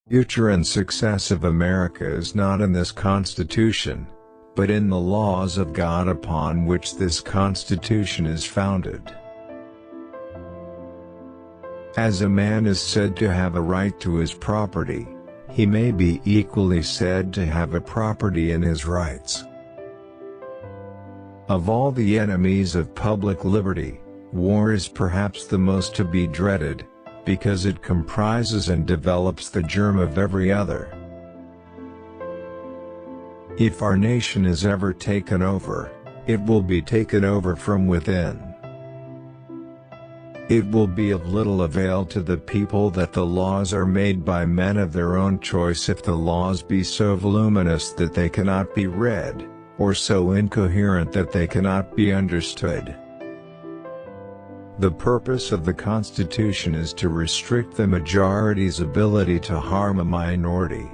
Future and success of America is not in this Constitution, but in the laws of God upon which this Constitution is founded. As a man is said to have a right to his property, he may be equally said to have a property in his rights. Of all the enemies of public liberty, war is perhaps the most to be dreaded, because it comprises and develops the germ of every other. If our nation is ever taken over, it will be taken over from within. It will be of little avail to the people that the laws are made by men of their own choice if the laws be so voluminous that they cannot be read, or so incoherent that they cannot be understood. The purpose of the Constitution is to restrict the majority's ability to harm a minority.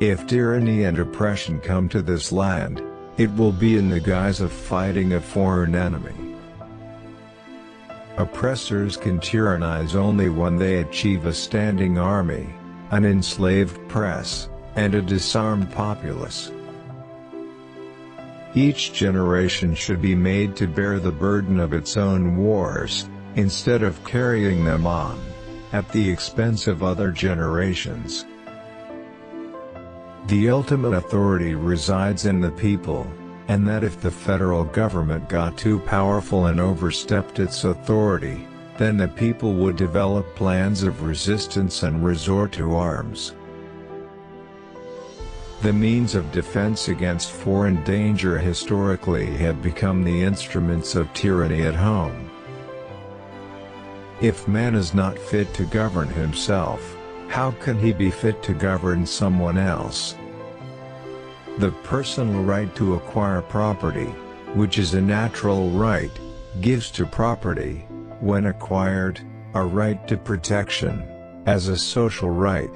If tyranny and oppression come to this land, it will be in the guise of fighting a foreign enemy. Oppressors can tyrannize only when they achieve a standing army, an enslaved press, and a disarmed populace. Each generation should be made to bear the burden of its own wars, instead of carrying them on, at the expense of other generations. The ultimate authority resides in the people, and that if the federal government got too powerful and overstepped its authority, then the people would develop plans of resistance and resort to arms. The means of defense against foreign danger historically have become the instruments of tyranny at home. If man is not fit to govern himself, how can he be fit to govern someone else? The personal right to acquire property, which is a natural right, gives to property, when acquired, a right to protection, as a social right.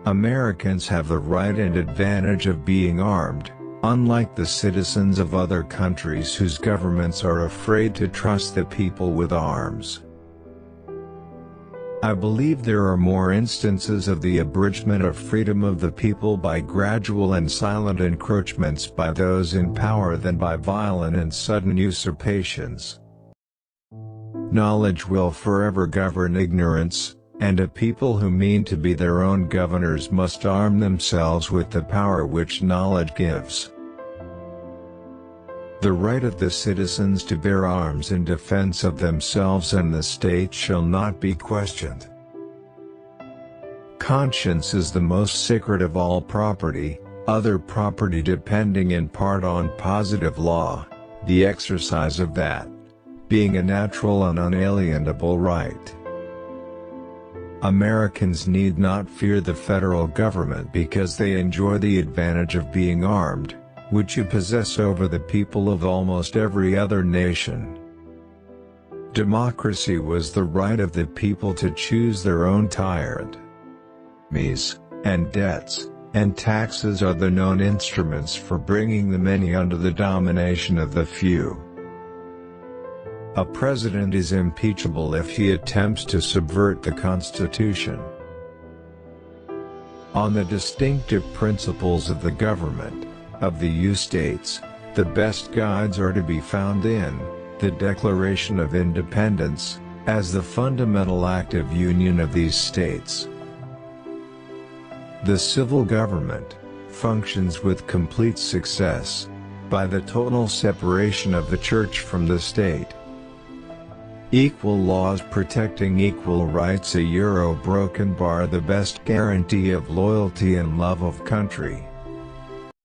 Americans have the right and advantage of being armed, unlike the citizens of other countries whose governments are afraid to trust the people with arms. I believe there are more instances of the abridgment of freedom of the people by gradual and silent encroachments by those in power than by violent and sudden usurpations. Knowledge will forever govern ignorance, and a people who mean to be their own governors must arm themselves with the power which knowledge gives. The right of the citizens to bear arms in defense of themselves and the state shall not be questioned. Conscience is the most sacred of all property, other property depending in part on positive law, the exercise of that being a natural and unalienable right. Americans need not fear the federal government because they enjoy the advantage of being armed, which you possess over the people of almost every other nation. Democracy was the right of the people to choose their own tyrant. And debts, and taxes are the known instruments for bringing the many under the domination of the few. A president is impeachable if he attempts to subvert the Constitution. On the distinctive principles of the government of the U states, the best guides are to be found in the Declaration of Independence, as the fundamental act of union of these states. The civil government functions with complete success by the total separation of the church from the state. Equal laws protecting equal rights, a broken bar, the best guarantee of loyalty and love of country.